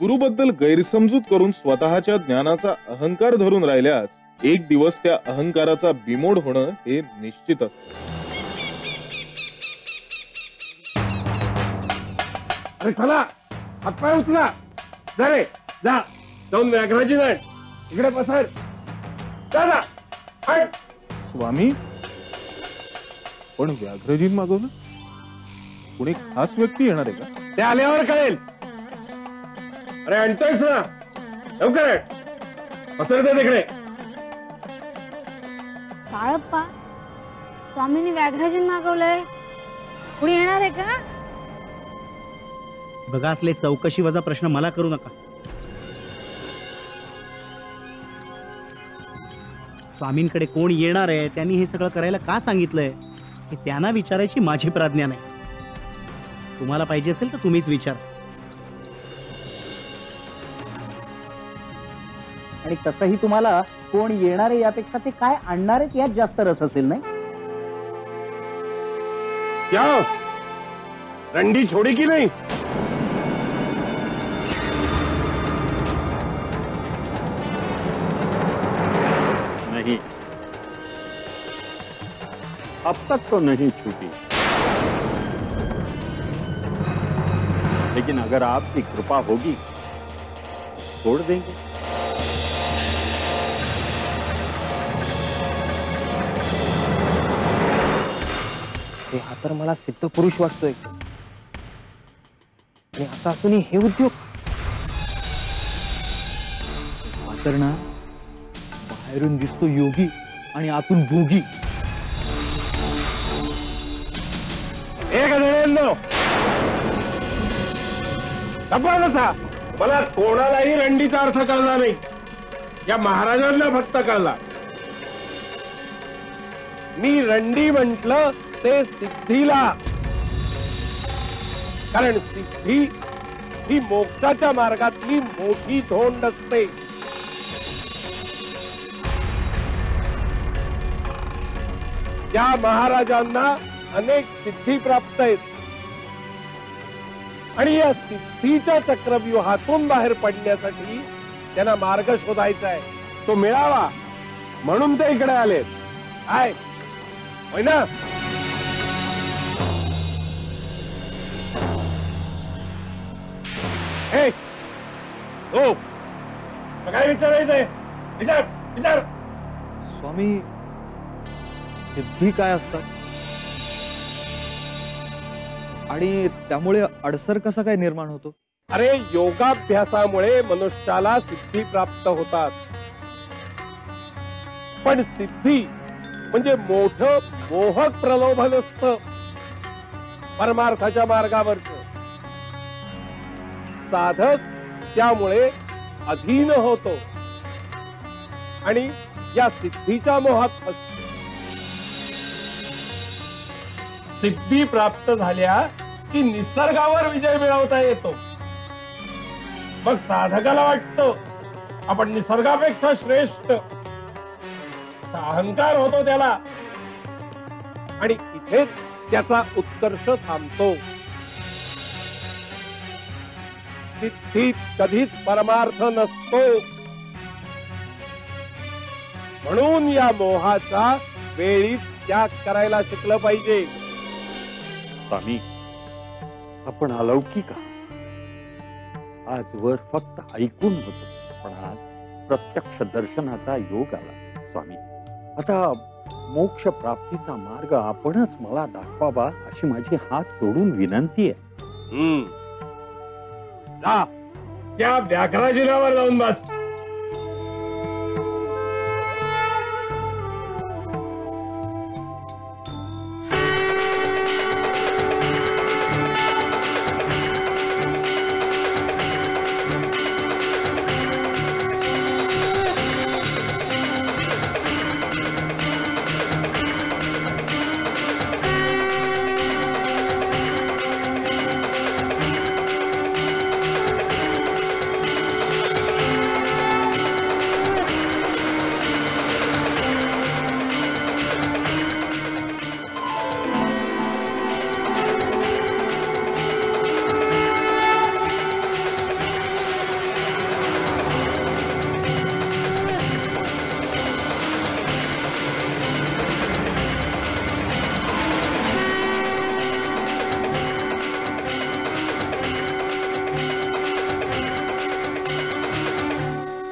गुरुबद्दल गैरसमजूत करून स्वतःच्या ज्ञानाचा अहंकार धरून राहिल्यास एक दिवस त्या अहंकाराचा बिमोड होणं हे निश्चित असतं. अरे चला, हातपाय उचला. जा रे, जा जाऊन व्याघ्राजी नाही इकडे पसर. जा जा. हट. स्वामी, पण व्याघ्रजीन मागवलं? कोणी खास व्यक्ती येणार आहे का? ते आल्यावर कळेल. अरे आणतोयस ना, लवकर पसरते तिकडे. बाळप्पा, स्वामींनी व्याघ्रजीन मागवलंय. कुणी येणार आहे का? बघा, असले चौकशी वजा प्रश्न मला करू नका. स्वामींकडे कोण येणार आहे, त्यांनी हे सगळं करायला का सांगितलंय हे त्यांना विचारायची माझी प्राज्ञा नाही. तुम्हाला पाहिजे असेल तर तुम्हीच विचार. आणि तसंही तुम्हाला कोण येणार आहे यापेक्षा ते काय आणणार आहेत यात जास्त रस असेल, नाही? क्या रंडी छोड़ी की नहीं? नहीं, अब तक तो नहीं छूटी, लेकिन अगर आपकी कृपा होगी छोड़ देंगे. हा तर मला सिद्ध पुरुष वाटतोय. आणि असं असूनही हे उद्योग. मात्र ना, बाहेरून दिसतो योगी आणि आतून भोगी. एक जणांनो, तपासा. मला कोणालाही रंडीचा अर्थ कळला नाही. या महाराजांना फक्त कळला. मी रंडी म्हटलं ते सिद्धीला. कारण सिद्धी ही मोक्षाच्या मार्गातली मोठी धोंड असते. त्या महाराजांना अनेक सिद्धी प्राप्त आहेत आणि या सिद्धीच्या चक्रव्यूहातून बाहेर पडण्यासाठी त्यांना मार्ग शोधायचा आहे. तो मिळावा म्हणून ते इकडे आले. काय होय ना? हे हो, काय विचारायचंय? विचार विचार. स्वामी, सिद्धी काय असतात आणि त्यामुळे अडसर कसा काय निर्माण होतो? अरे, योगाभ्यासामुळे मनुष्याला सिद्धी प्राप्त होतात. पण सिद्धी म्हणजे मोठं मोहक प्रलोभन असतं परमार्थाच्या मार्गावरचं. साधक त्यामुळे अधीन होतो आणि या सिद्धीच्या मोहात फसतो. सिद्धी प्राप्त झाल्या की निसर्गावर विजय मिळवता येतो. मग साधकाला वाटतं आपण निसर्गापेक्षा श्रेष्ठ. अहंकार होतो त्याला आणि इथेच त्याचा उत्कर्ष थांबतो. सिद्धीत कधीच परमार्थ नसतो. म्हणून या मोहाचा वेळीच त्याग करायला शिकलं पाहिजे. स्वामी, आपण अलौकिक आहात. आजवर फक्त ऐकून होतो, पण आज प्रत्यक्ष दर्शनाचा योग आला. स्वामी, आता मोक्ष प्राप्तीचा मार्ग आपणच मला दाखवावा अशी माझी हात जोडून विनंती आहे. जा, त्या व्याघ्राजिनावर जाऊन बस.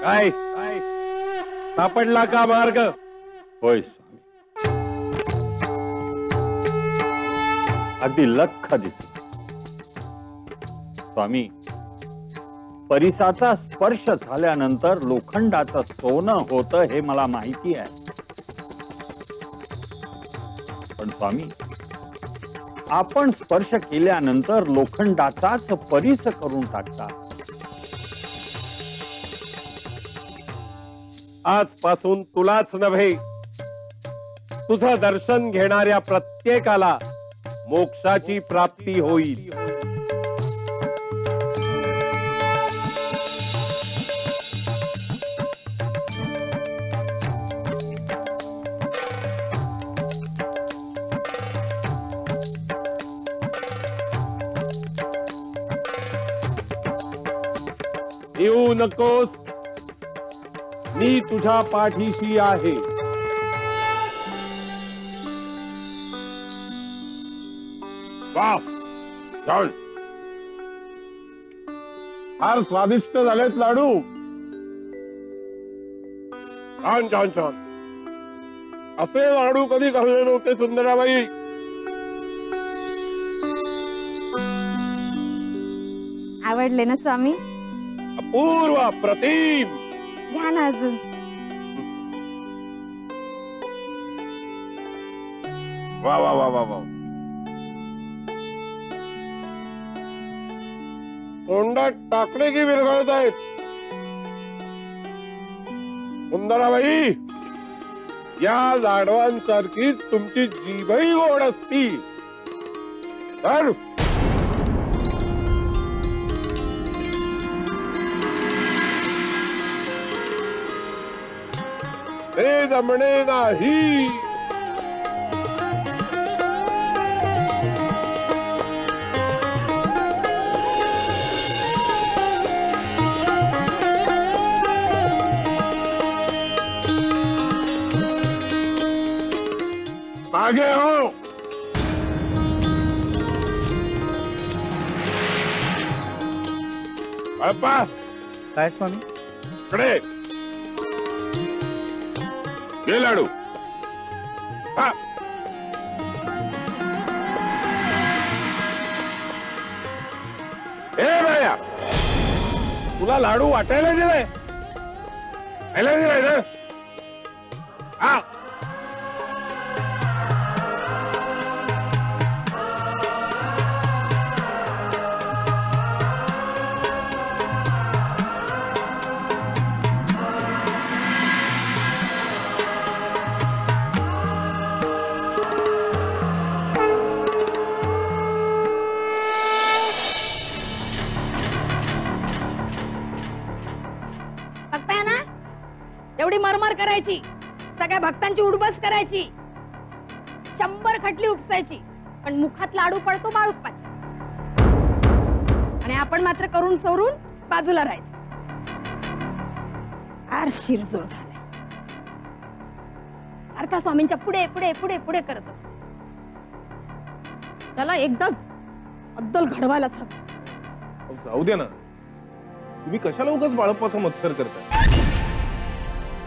काय सापडला का मार्ग? होय स्वामी, अगदी लख दिसतो. स्वामी, परिसाचा स्पर्श झाल्यानंतर लोखंडाचं सोनं होतं हे मला माहिती आहे. पण स्वामी, आपण स्पर्श केल्यानंतर लोखंडाचाच परिस करून टाकता. आजपासून तुलाच नव्हे, तुझं दर्शन घेणाऱ्या प्रत्येकाला मोक्षाची प्राप्ती होईल. येऊ नकोस, मी तुझ्या पाठीशी आहे. वाह, छान. फार स्वादिष्ट झालेत लाडू. छान छान छान. असे लाडू कधी खाल्ले नव्हते सुंदराबाई. आवडले ना स्वामी? अपूर्व, अप्रतिम. घ्या ना अजून. वा वा वा वा वा. तोंडात टाकले की विरघळत आहेत. सुंदराबाई, या लाडवांसारखीच तुमची जीभही गोड असती. तर ते जमणे नाही. मागे हो. बाप्पा, काय स्वामी? इकडे घे लाडू. हा. ए बाया, तुला लाडू वाटायला दिलाय? खायला दिलाय ना? हा. बघताय ना, एवढी मरमर करायची, सगळ्या भक्तांची उडबस करायची, 100 खटली उपसायची, पण मुखात लाडू पडतो बाळूप्पाची. आणि आपण मात्र करून सवरून बाजूला राहायचं. फार शिरजोड झालाय. सारखा स्वामींच्या पुढे पुढे पुढे पुढे करत असतो. त्याला एकदा अद्दल घडवायलाच हवं. जाऊ दे ना, तुम्ही कशाला उगाच बाळप्पाचा मत्सर करताय?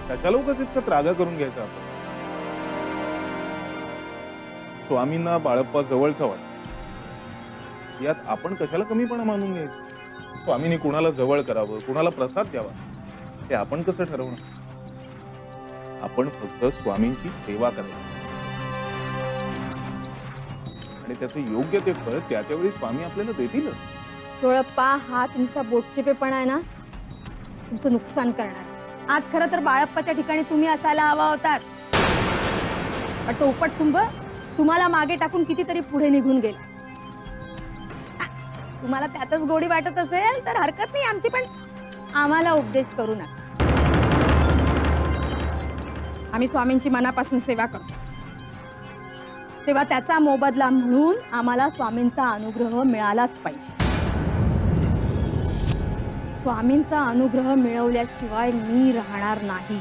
कशाला उगाच इतका त्रागा करून घ्यायचा आपण? स्वामींना बाळप्पा जवळचा वाटत, यात आपण कशाला कमीपणा मानून घ्यायचं? स्वामींनी कुणाला जवळ करावं, कुणाला प्रसाद द्यावा, ते आपण कसं ठरवणार? आपण फक्त स्वामींची सेवा करायची आणि त्याचं योग्य ते फळ त्या त्यावेळी स्वामी आपल्याला देतीलच. चोळप्पा, हा तुमचा बोटचेपेपणा आहे ना, तुमचं नुकसान करणार. आज खरं तर बाळप्पाच्या ठिकाणी तुम्ही असायला हवा होतात. पण तो उपटकुंभ तुम्हाला मागे टाकून कितीतरी पुढे निघून गेला. तुम्हाला त्यातच गोडी वाटत असेल तर हरकत नाही आमची, पण आम्हाला उपदेश करू नका. आम्ही स्वामींची मनापासून सेवा करतो, तेव्हा त्याचा मोबदला म्हणून आम्हाला स्वामींचा अनुग्रह मिळालाच पाहिजे. स्वामींचा अनुग्रह मिळवल्याशिवाय मी राहणार नाही.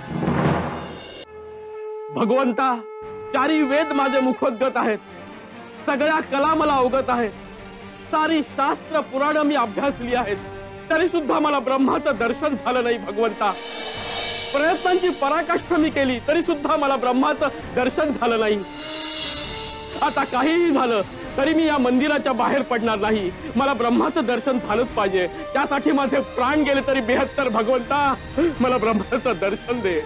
भगवंता, 4 वेद माझे मुखोद्गत आहेत. सगळ्या कला मला अवगत आहेत. सारी शास्त्र पुराण मी अभ्यासली आहेत. तरी सुद्धा मला ब्रह्माचं दर्शन झालं नाही भगवंता. प्रयत्नांची पराकाष्ठा मी केली तरी सुद्धा मला ब्रह्माचं दर्शन झालं नाही. आता काहीही झालं तरी मी या मंदिराच्या बाहेर पडणार नाही. मला ब्रह्माचं दर्शन झालंच पाहिजे. त्यासाठी माझे प्राण गेले तरी बेहत्तर भगवंता, मला ब्रह्माचं दर्शन दे.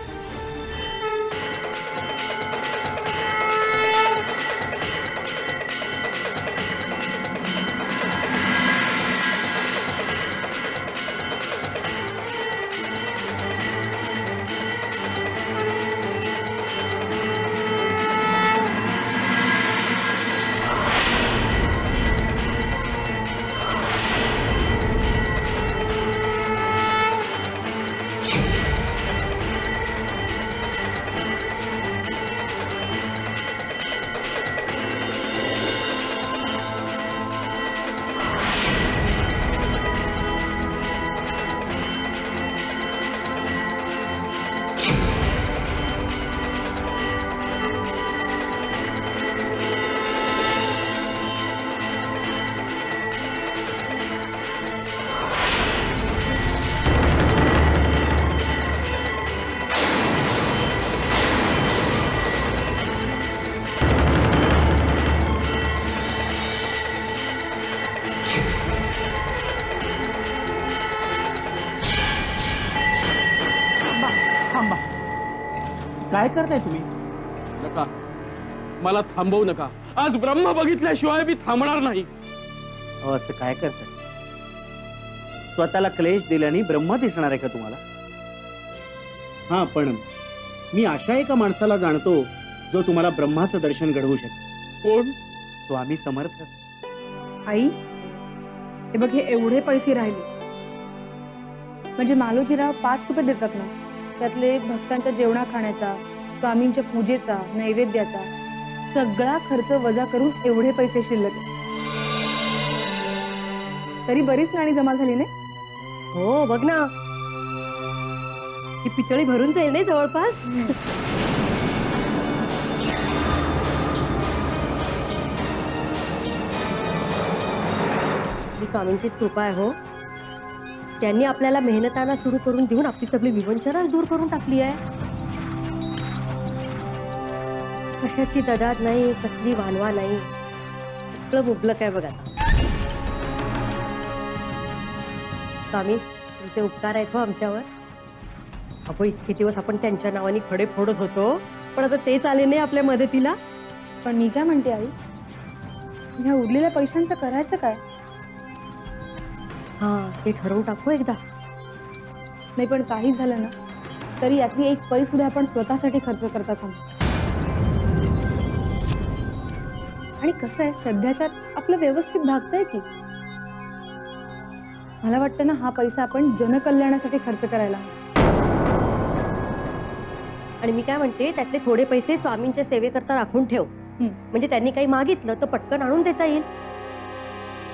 काय करताय तुम्ही? नका, मला थांबवू नका. आज ब्रह्म बघितल्याशिवाय मी थांबणार नाही. अहो, असं काय करताय? स्वतःला क्लेश दिल्याने ब्रह्म दिसणार आहे का तुम्हाला? हा, पण मी अशा एका माणसाला जाणतो जो तुम्हाला ब्रह्माचं दर्शन घडवू शकतो. कोण? स्वामी समर्थ. आई, हे बघ, हे एवढे पैसे राहिले म्हणजे मालोजीराव 5 रुपये देतात ना, त्यातले भक्तांच्या जेवणा खाण्याचा, स्वामींच्या पूजेचा, नैवेद्याचा सगळा खर्च वजा करून एवढे पैसे शिल्लक आहेत. तरी बरीच नाणी जमा झाली नाही? हो, बघ ना, ही पितळी भरून जाईल नाही जवळपास. स्वामींची कृपा आहे हो. त्यांनी आपल्याला मेहनताना सुरू करून देऊन आपली सगळी विवंचनाच दूर करून टाकली आहे. कशाची ददात नाही, कसली वानवा नाही, सगळं मुबलक आहे बघा. स्वामी, तुमचे उपकार आहेत हो आमच्यावर. अहो, इतके दिवस आपण त्यांच्या नावाने खडे फोडत होतो, पण आता तेच आले नाही आपल्या मदतीला. पण मी काय म्हणते आई, ह्या उरलेल्या पैशांचं करायचं काय? हा, ते ठरवून टाकू एकदा. नाही, पण काही झालं ना तरी यातली एक पैसे सुद्धा आपण स्वतःसाठी खर्च करतात. आणि कसं आहे, सध्याच्यात आपलं व्यवस्थित भागतंय की. मला वाटतं ना, हा पैसा आपण जनकल्याणासाठी खर्च करायला. आणि मी काय म्हणते, त्यातले थोडे पैसे स्वामींच्या सेवेकरता राखून ठेव. म्हणजे त्यांनी काही मागितलं तर पटकन आणून देता येईल.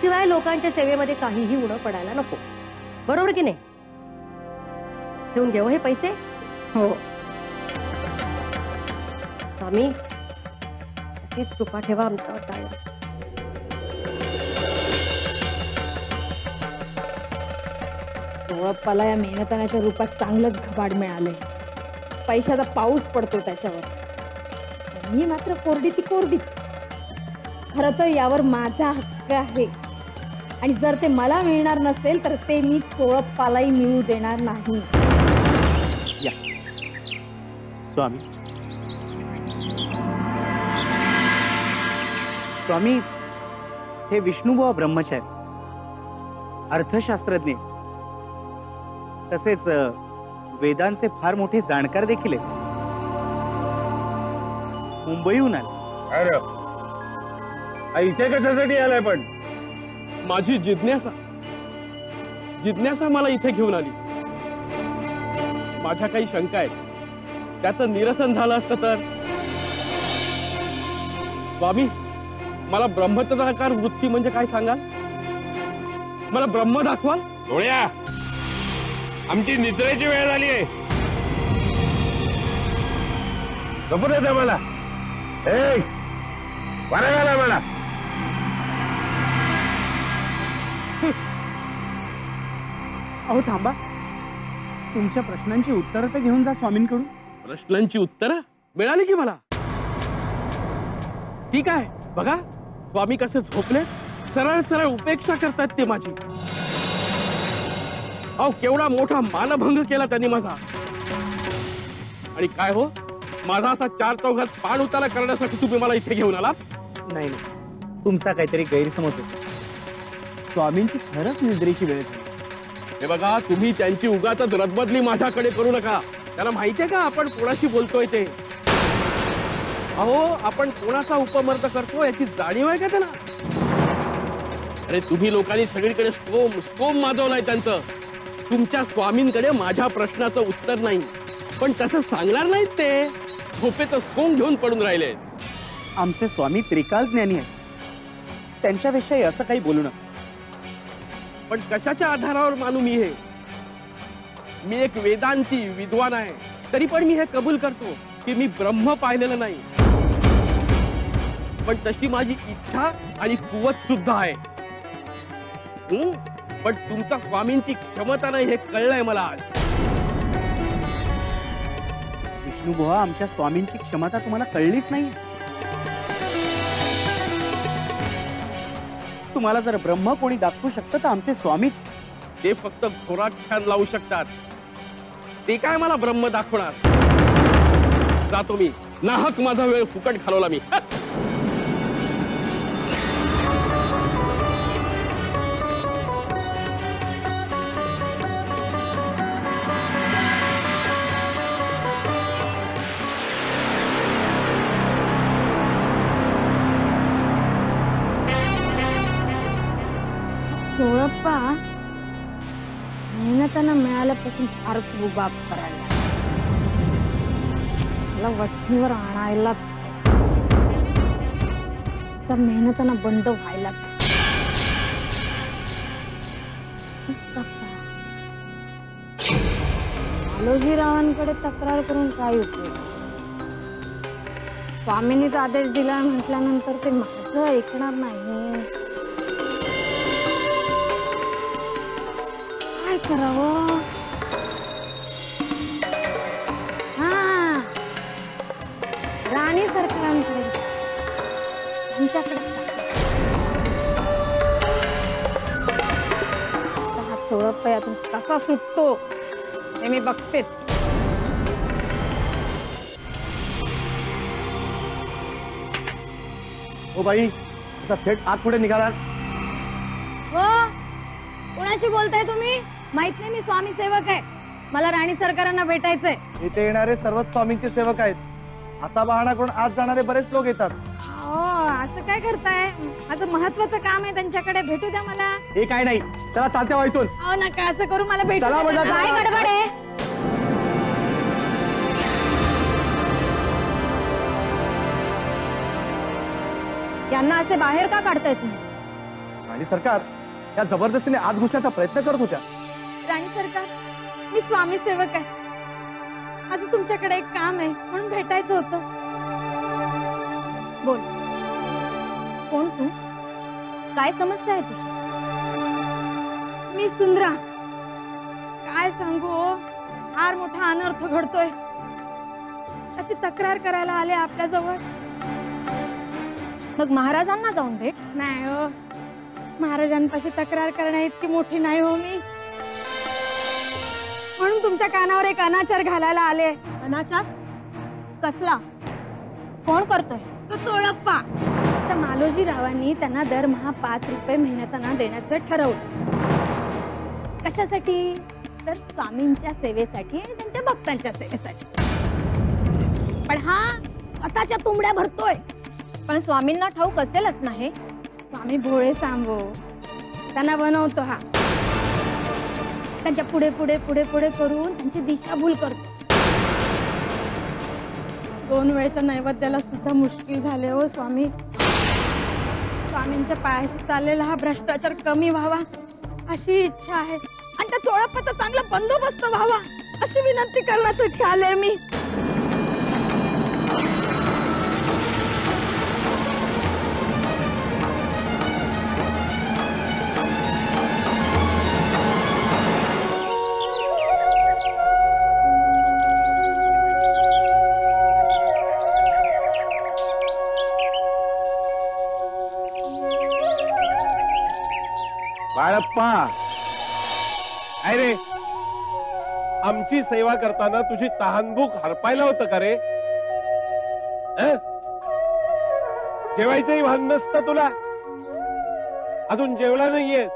शिवाय लोकांच्या सेवेमध्ये काहीही उणं पडायला नको. बरोबर की नाही? ठेवून घेऊ हे पैसे. हो स्वामी, अशीच कृपा ठेवा आमच्यावर काय. गोळप्पाला या मेहनतानाच्या रूपात चांगलंच घबाड मिळालंय. पैशाचा पाऊस पडतो त्याच्यावर. मी मात्र कोरडी ती कोरडी. खरं तर यावर माझा हक्क आहे, आणि जर ते मला मिळणार नसेल तर ते मी गोळप्पालाही मिळू देणार नाही. या स्वामी. स्वामी, हे विष्णुबुवा ब्रह्मचारी, अर्थशास्त्रज्ञ, तसेच वेदांचे फार मोठे जाणकार देखील आहेत. मुंबईहून आले. अरे, इथे कशासाठी आलाय? पण माझी जिज्ञासा मला इथे घेऊन आली. माझ्या काही शंका आहेत, त्याचं निरसन झालं असतं तर. स्वामी, मला ब्रह्मतदाकार वृत्ती म्हणजे काय सांगाल? मला ब्रह्म दाखवाल? डोळ्या, आमची निद्रेची वेळ झाली आहे. झोपू देते मला. बरं झालं मला. अहो थांबा, तुमच्या प्रश्नांची उत्तरं तर घेऊन जा स्वामींकडून. प्रश्नांची उत्तरं मिळाली की मला. ठीक आहे, बघा स्वामी कसे झोपले, सरळ सरळ उपेक्षा करतात ते माझी. अहो केवढा मोठा मानभंग केला त्यांनी माझा. आणि काय हो, माझा असा 4 चौघात पाण उतारा करण्यासाठी तुम्ही मला इथे घेऊन आलात? नाही नाही, तुमचा काहीतरी गैरसमज होतो. स्वामींची खरंच निद्रेची वेळ झाली. हे बघा, तुम्ही त्यांची उगाच रदबदली माझ्याकडे करू नका. त्यांना माहितीये का आपण कोणाशी बोलतोय ते? अहो आपण कोणाचा उपमर्द करतो याची जाणीव आहे का त्याला? अरे तुम्ही लोकांनी सगळीकडे स्कोम स्कोम माजवलाय त्यांचं. तुमच्या स्वामींकडे माझ्या प्रश्नाचं उत्तर नाही, पण तसं सांगणार नाहीत ते. झोपेचं स्कोम घेऊन पडून राहिले. आमचे स्वामी त्रिकाल ज्ञानी आहेत, त्यांच्याविषयी असं काही बोलू नका. पण कशाच्या आधारावर मानू मी हे? मी एक वेदांती विद्वान आहे, तरी पण मी हे कबूल करतो की मी ब्रह्म पाहिलेलं नाही. पण तशी माझी इच्छा आणि कुवत सुद्धा आहे. पण तुमच्या स्वामींची क्षमता नाही हे कळलंय मला आज. विष्णुबुवा, आमच्या स्वामींची क्षमता तुम्हाला कळलीच नाही. तुम्हाला जर ब्रह्म कोणी दाखवू शकतं तर आमचे स्वामीच. ते फक्त घोराख्यान लावू शकतात. ते काय मला ब्रह्म दाखवणार? जातो मी. नाहक माझा वेळ फुकट घालवला मी. सोळप्पा मेहनताना मिळाल्यापासून फारच रुबाब करायला, मला वठणीवर आणायलाच, मेहनताना बंद व्हायलाच. मालोजीरावांकडे तक्रार करून काय उपयोग? स्वामींनीच आदेश दिला म्हटल्यानंतर ते माझं ऐकणार नाही. काय करावं? हा, राणी सरकारांकडे, त्यांच्याकडे हा चोळप्पा यातून कसा सुटतो हे मी बघतेच. ओ बाई, आता थेट आत पुढे निघाला. हो, कोणाशी बोलताय तुम्ही? माहित नाही, मी स्वामी सेवक आहे. मला राणी सरकारांना भेटायचंय. इथे येणारे सर्वच स्वामींचे सेवक आहेत. असा बहाणा करून आज जाणारे बरेच लोक येतात. हो, असं काय करताय? माझं महत्वाचं काम आहे त्यांच्याकडे. भेटू द्या मला. हे काय नाही, चला चालते व्हायतून. अहो नका असं करू, मला भेटू चला द्या. म्हटलं, काय चला. गडबड आहे? यांना असे बाहेर का काढताय तुम्ही? आणि सरकार या जबरदस्तीने आत घुसण्याचा प्रयत्न करत होत्या. राणी सरकार, मी स्वामी सेवक आहे. माझं तुमच्याकडे एक काम आहे म्हणून भेटायचं होतं. बोल, कोण तू? काय समस्या आहे तुझी? मी सुंदरा. काय सांगू, फार मोठा अनर्थ घडतोय. त्याची तक्रार करायला आले आपल्या जवळ. मग महाराजांना जाऊन भेट. नाही हो, महाराजांपाशी तक्रार करण्या इतकी मोठी नाही हो मी. म्हणून तुमच्या कानावर एक अनाचार घालायला आले. अनाचार कसला? कोण करतोय? तो चोळप्पा. तर मालोजीरावांनी त्यांना दरमहा 5 रुपये मेहनताना देण्याचं ठरवलं. कशासाठी? तर स्वामींच्या सेवेसाठी आणि त्यांच्या भक्तांच्या सेवेसाठी. पण हा स्वतःच्या तुंबड्या भरतोय. पण स्वामींना ठाऊक असेलच नाही. स्वामी भोळे सांभो, त्यांना बनवतो हा. त्यांच्या पुढे पुढे पुढे पुढे करून त्यांची दिशाभूल करतो. 2 वेळच्या नैवेद्याला सुद्धा मुश्किल झाले हो स्वामी. स्वामींच्या पायाशी चाललेला हा भ्रष्टाचार कमी व्हावा अशी इच्छा आहे. आणि त्या चोळप्पाचा चांगला बंदोबस्त व्हावा अशी विनंती करण्यासाठी आले मी. बाळप्पा, काय रे, आमची सेवा करताना तुझी तहानभूक हरपायला होतं का रे? जेवायचंही भान नसतं तुला? अजून जेवला नाहीयेस,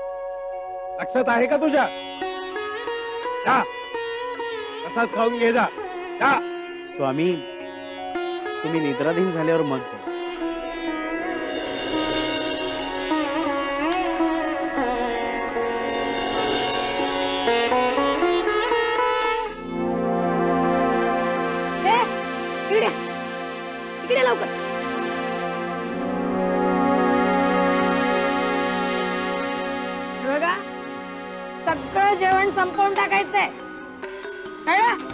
लक्षात आहे का तुझ्या? जा, प्रसाद खाऊन घे, जा. स्वामी, तुम्ही निद्राधीन झाल्यावर मग घ्या. इकडे लवकर. बघा, सगळं जेवण संपवून टाकायचंय, कळलं?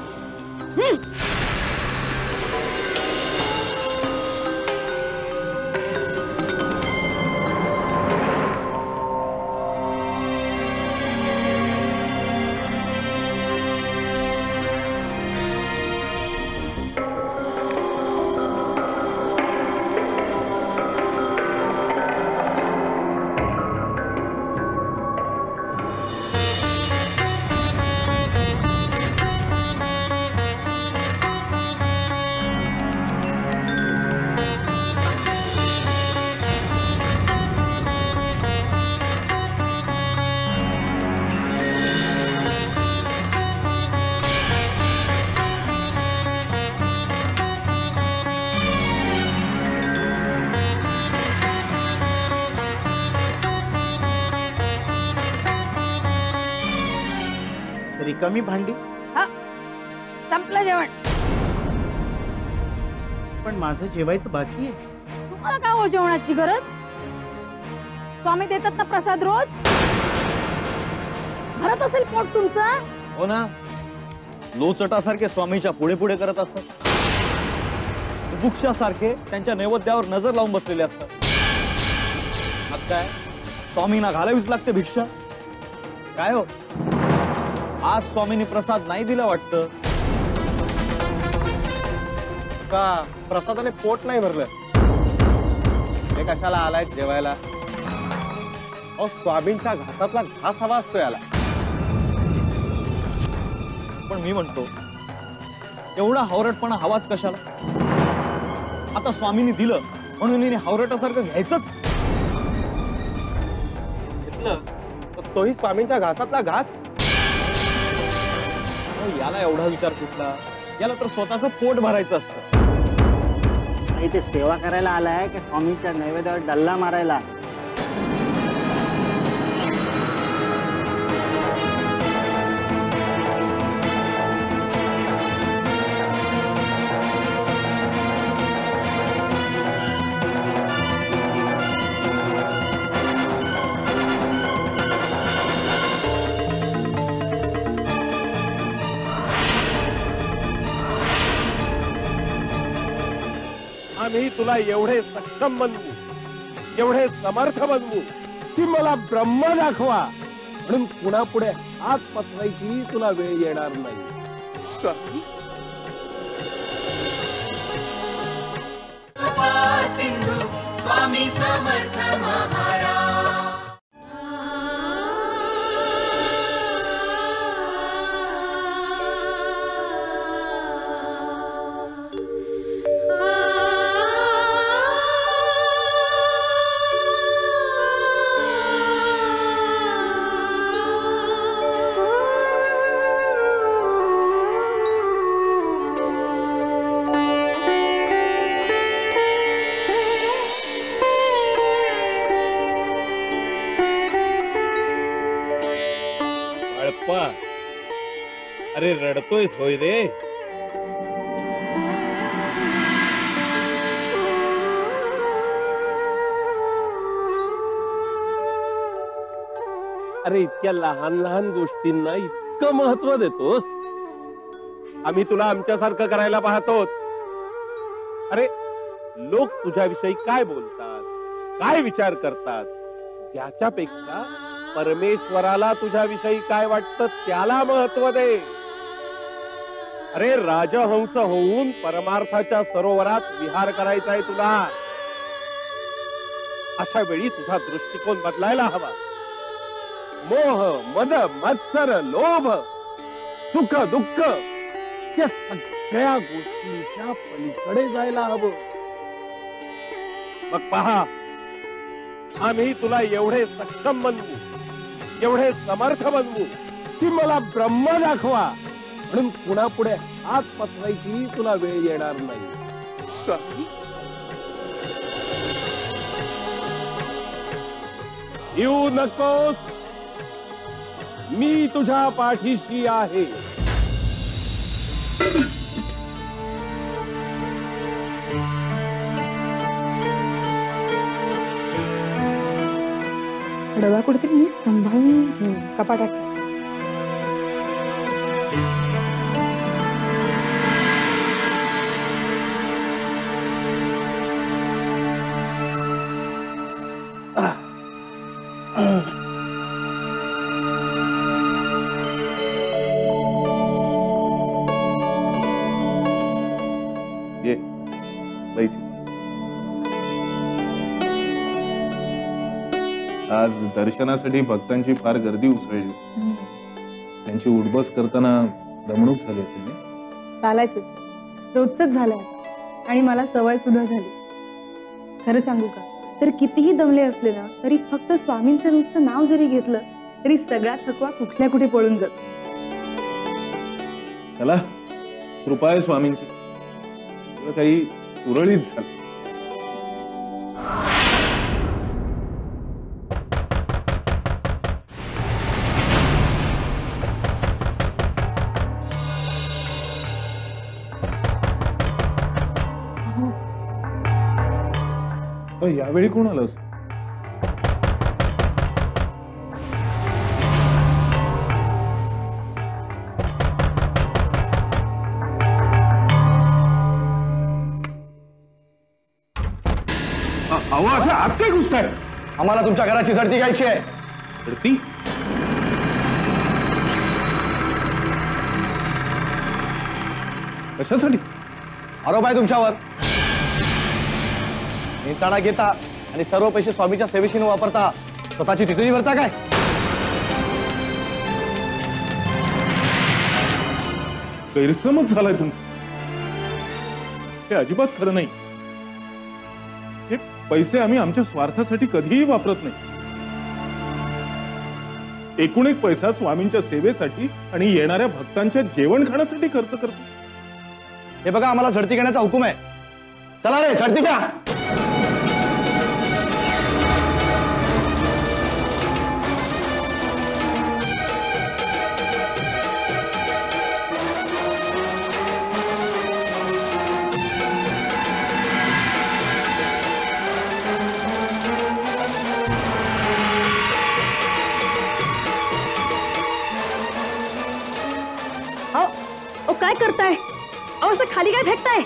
रिकामी भांडी? हा, संपलं जेवण. पण माझं जेवायचं बाकी आहे. तुम्हाला काय हो जेवणाची गरज? स्वामी देतात ना प्रसाद रोज. भरत असेल पोट तुमचं. हो ना, लोचटासारखे स्वामीच्या पुढे पुढे करत असतात, बुभुक्षासारखे त्यांच्या नैवेद्यावर नजर लावून बसलेले असतात. मग काय, स्वामींना घालावीच लागते भिक्षा. काय हो, आज स्वामींनी प्रसाद नाही दिला वाटतं? का प्रसादाने पोट नाही भरलं? हे कशाला आलाय जेवायला? अहो, स्वामींच्या घासातला घास हवा असतो याला. पण मी म्हणतो, एवढा हावरटपणा हवाच कशाला? आता स्वामींनी दिलं म्हणून हिने हावरटासारखं घ्यायचंच? घेतलं तर तोही स्वामींच्या घासातला घास. याला एवढा विचार कुठला? याला तर स्वतःचं पोट भरायचं असतं. इथे सेवा करायला आलाय की स्वामींच्या नैवेद्यावर डल्ला मारायला? आम्ही तुला एवढे सक्षम बनवू, एवढे समर्थ बनवू की मला ब्रह्म दाखवा, म्हणून पुढे हात पसरायची तुला वेळ येणार नाही. स्वामी समर्थ महाराज. अरे रडतोयस होय रे? अरे इतक्या लहान लहान गोष्टींना इतकं महत्व देतोस? आम्ही तुला आमच्यासारखं करायला पाहतो. अरे लोक तुझ्याविषयी काय बोलतात, काय विचार करतात, याच्यापेक्षा परमेश्वराला तुझ्याविषयी काय वाटतं त्याला महत्व दे. अरे राजहंस होऊन परमार्थाच्या सरोवरात विहार करायचा आहे तुला. अशा वेळी तुझा दृष्टिकोन बदलायला हवा. मोह मद मत्सर लोभ सुख दुःख या सगळ्या गोष्टींच्या पलीकडे जायला हवं. मग पहा, आम्ही तुला एवढे सक्षम बनवू, एवढे समर्थ बनवू की मला ब्रह्म दाखवा, म्हणून कुणापुढे हात पसरायची तुला वेळ येणार नाही. स्वामी, येऊ नकोस, मी तुझ्या पाठीशी आहे. डबा कुठेतरी नीट सांभाळून कपाटात ठेव. ये पैसे. आज दर्शनासाठी भक्तांची फार गर्दी उसळली. त्यांची उठबस करताना दमणूक झाली असेल ना? चालायचंच रोजच झालंय आणि मला सवय सुद्धा झाली. खरं सांगू का, तर कितीही दमले असले ना तरी फक्त स्वामींचं नुसतं नाव जरी घेतलं तरी सगळा थकवा कुठल्या कुठे पळून जातो. चला, कृपा आहे स्वामींची. तुला काही सुरळीत झालं. यावेळी कोण आलंस? आवाज आत काय घुसताय? आम्हाला तुमच्या घराची झडती घ्यायची आहे. झडती? कशासाठी? आरोप आहे तुमच्यावर. निताणा घेता आणि सर्व पैसे स्वामीच्या सेवेशी न वापरता स्वतःची तिजोरी भरता काय? गैरसमज झालाय तुमचा. हे अजिबात खरं नाही. हे पैसे आम्ही आमच्या स्वार्थासाठी कधीही वापरत नाही. एकूण एक पैसा स्वामींच्या सेवेसाठी आणि येणाऱ्या भक्तांच्या जेवण खाण्यासाठी खर्च करतो. हे बघा, आम्हाला झडती घेण्याचा हुकूम आहे. चला रे, झडती घ्या. ओ काय करताय? असं खाली काय फेकताय?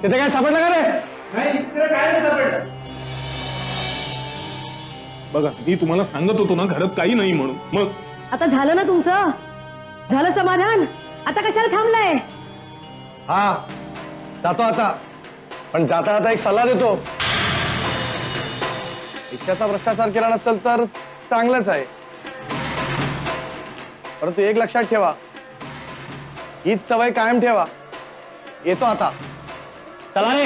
तिथे काय सापडलं का रे? बघा मी तुम्हाला सांगत होतो ना घरात काही नाही म्हणून. मग आता झालं ना तुमचं, झालं समाधान, आता कशाला थांबलाय? हा जातो आता, पण जाता जाता एक सल्ला देतो. पैशाचा भ्रष्टाचार केला नसेल तर चांगलंच आहे, परंतु एक लक्षात ठेवा, हीच सवय कायम ठेवा. येतो आता. चला रे.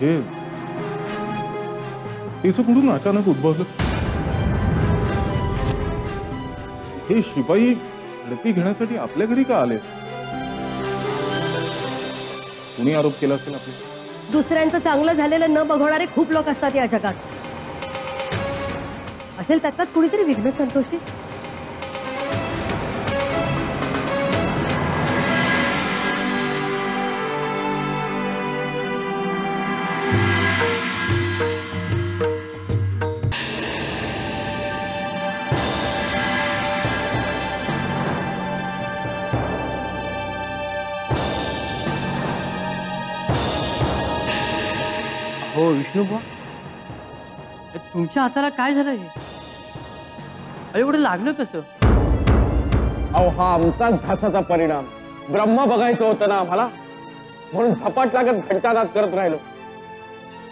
हे तिचं कुठून अचानक उद्भवलं? हे शिपाई झडपी घेण्यासाठी आपल्या घरी का आले? कुणी आरोप केला असेल आपल्या? दुसऱ्यांचं चांगलं झालेलं न बघवणारे खूप लोक असतात या जगात. असेल त्यातलाच कुणीतरी विघ्न संतोषी. हो विष्णुबुवा, तुमच्या हाताला काय झालं? हे अरे एवढं लागलं कसं? अहो हा आमचाच ध्यासाचा परिणाम. ब्रह्म बघायचं होतं ना आम्हाला, म्हणून झपाट लागत घंटानाद करत राहिलो.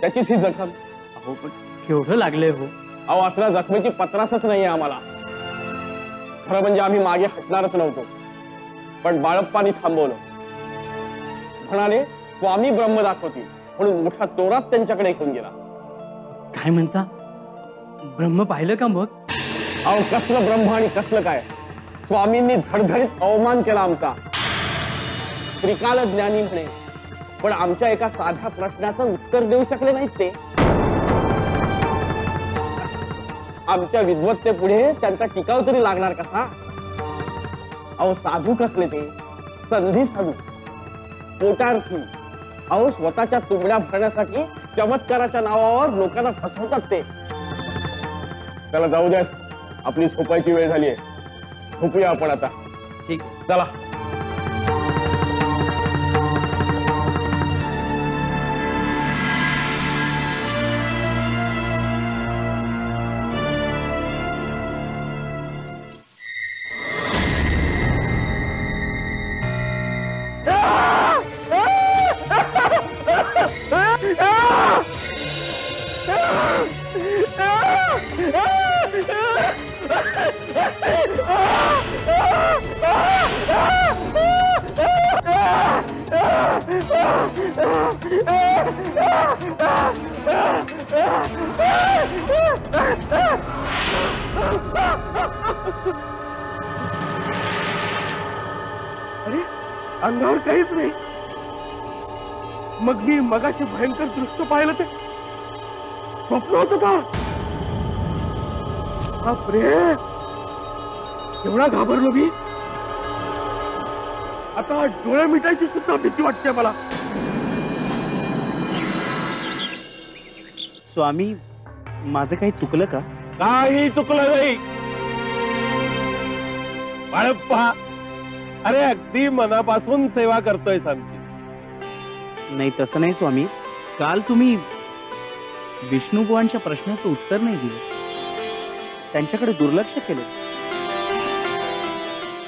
त्याचीच ही जखम. अहो पण केवढं लागलंय हो? अहो असल्या जखमेची पत्रासच नाहीये आम्हाला. खरं म्हणजे आम्ही मागे हटणारच नव्हतो, पण बाळप्पांनी थांबवलं. म्हणाले स्वामी ब्रह्म दाखवतील, म्हणून मोठा तोरात त्यांच्याकडे घेऊन गेला. काय म्हणता? ब्रह्म पाहिलं का मग? अहो कसलं ब्रह्म आणि कसलं काय. स्वामींनी धडधडीत अवमान केला आमचा. त्रिकाल ज्ञानी म्हणे, पण आमच्या एका साध्या प्रश्नाचं उत्तर देऊ शकले नाहीत ते. आमच्या विद्वत्तेपुढे त्यांचा टिकाव तरी लागणार कसा? अहो साधू कसले ते, संधी साधू, पोटार्थी. अहो स्वतःच्या तुबड्या भरण्यासाठी चमत्काराच्या नावावर लोकांना फसवतात ते. त्याला जाऊ द्या, आपली झोपायची वेळ झाली आहे. झोपूया आपण आता. ठीक, चला. अरे अंगावर काहीच नाही. मग मी मगाचे भयंकर दृश्य पाहिलं ते स्वप्न होतं का? बापरे, एवढा घाबरलो मी. आता डोळे मिटायची सुद्धा भीती वाटते मला. स्वामी, माझं काही चुकलं का? काही चुकलं नाही बाळप्पा. अरे अगदी मनापासून सेवा करतोय आमची. नाही तसं नाही स्वामी, काल तुम्ही विष्णुबुवांच्या प्रश्नाचं उत्तर नाही दिलं, त्यांच्याकडे दुर्लक्ष केलं.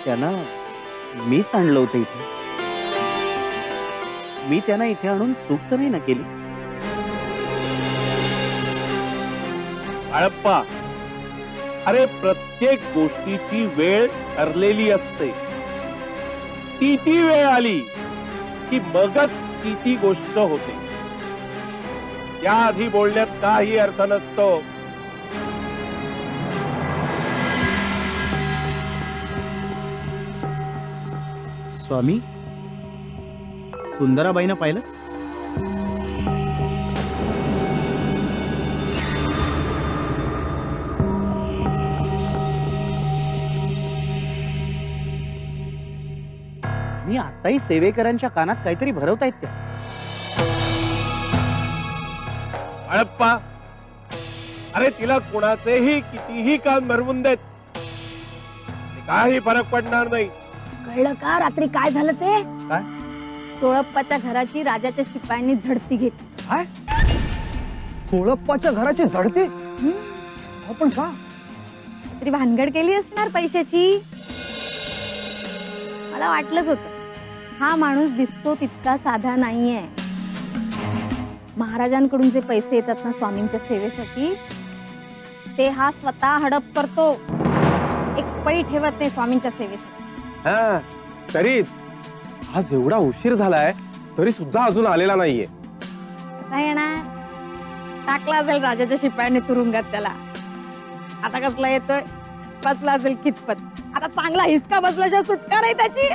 त्यांना मीच आणलं होतं इथे. मी त्यांना इथे आणून चूक तर नाही ना केली? बाळप्पा, अरे प्रत्येक गोष्टीची वेळ ठरलेली असते. ती वेळ आली की मगच ती गोष्ट होते. याआधी बोलण्यात काही अर्थ नसतो. स्वामी, सुंदराबाईंना पाहिलं? मी आताही सेवेकरांच्या कानात काहीतरी भरवतायत त्या. बाळप्पा, अरे तिला कोणाचेही कितीही कान भरवून देत काही फरक पडणार नाही. कळलं का रात्री काय झालं ते? काय? चोळप्पाच्या घराची राजाच्या शिपायांनी झडती घेतली. काय चोळप्पाच्या घराची झडती? आपण का? तरी भानगड केली असणार पैशाची. मला वाटलंच होतं हा माणूस दिसतो तितका साधा नाहीये. महाराजांकडून जे पैसे येतात ना स्वामींच्या सेवेसाठी ते हा स्वतः हडप करतो. एक पै ठेवत नाही स्वामींच्या सेवेसाठी. हा तरी आज एवढा उशीर झालाय तरी सुद्धा अजून आलेला नाहीये. नाही येणार. टाकला असेल राजाच्या शिपायांनी तुरुंगात त्याला. आता कसला येतोय? बसला असेल कितपत. आता चांगला हिसका बसल्याशिवाय सुटका नाही त्याची.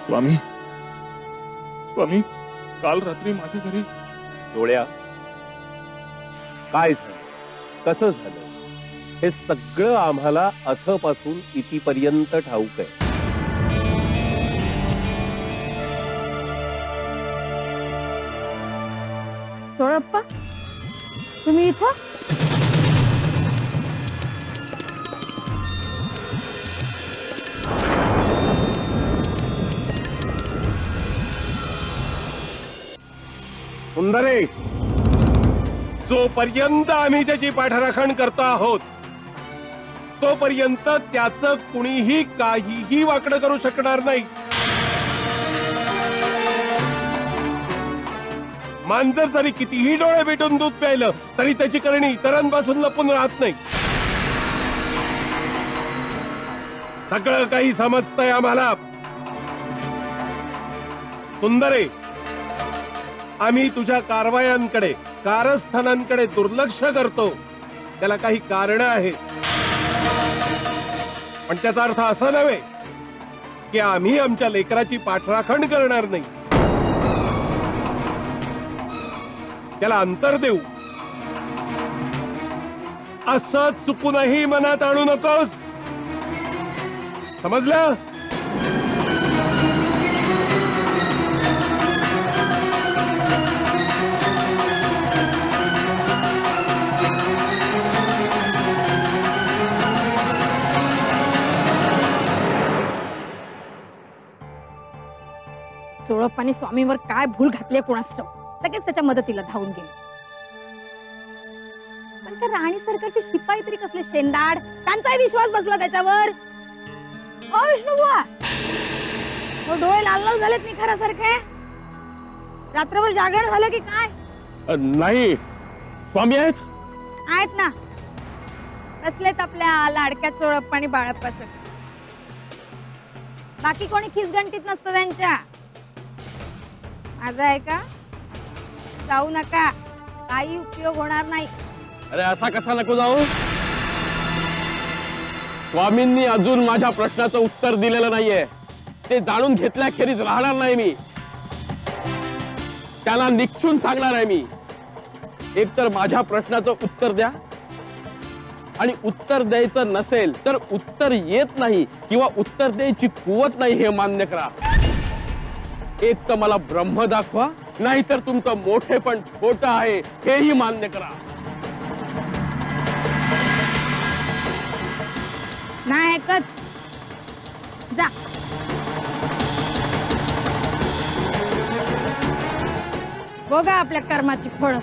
स्वामी स्वामी काल रात्री माझ्या घरी डोळ्या काय झालं, कसं झालं हे सगळं आम्हाला अथपासून इथपर्यंत ठाऊक आहे. चोळप्पा तुम्ही इथं? सुंदरे, जोपर्यंत आम्ही त्याची पाठराखण करतो आहोत तोपर्यंत त्याचं कुणीही काहीही वाकडं करू शकणार नाही. मांजर जरी कितीही डोळे भेटून दूध प्यायलं तरी त्याची करणी इतरांपासून लपून राहत नाही. सगळं काही समजतंय आम्हाला. सुंदरे, आम्ही तुझ्या कारवायांकडे कारस्थानांकडे दुर्लक्ष करतो. त्याला काही कारण आहेत, पण त्याचा अर्थ असा नव्हे की आम्ही आमच्या लेकराची पाठराखण करणार नाही. त्याला अंतर देऊ असं चुकूनही मनात आणू नकोस. समजलं? चोळप्पाने स्वामींवर काय भूल घातली कोणास ठाऊक. लगेच त्याच्या मदतीला धावून गेले. पण त्या राणी सरकारचे शिपाई तरी कसले शेंदाड. त्यांचाही विश्वास बसला त्याच्यावर. ओ विष्णुबुवा, डोळे लाल लाल झालेत निखारासारखे. रात्रभर जागरण झालं की काय? नाही, स्वामी आहेत. आहेत ना, कसलेत आपल्या लाडक्या चोळप्पा आणि बाळप्पाचं. बाकी कोणी खिसगंटीत नसतं त्यांच्या. माझं आहे का? जाऊ नका, काही उपयोग होणार नाही. अरे असा कसा नको जाऊ? स्वामींनी अजून माझ्या प्रश्नाचं उत्तर दिलेलं नाहीये. ते जाणून घेतल्याखेरीज राहणार नाही मी. त्याला निक्षून सांगणार आहे मी. एक तर माझ्या प्रश्नाचं उत्तर द्या, आणि उत्तर द्यायचं नसेल तर उत्तर येत नाही किंवा उत्तर द्यायची कुवत नाही हे मान्य करा. एक तर मला ब्रह्म दाखवा, नाहीतर तुमचं मोठेपण खोटं आहे हेही मान्य करा. नाही ऐकत, जा. बघा आपल्या कर्माची फळं.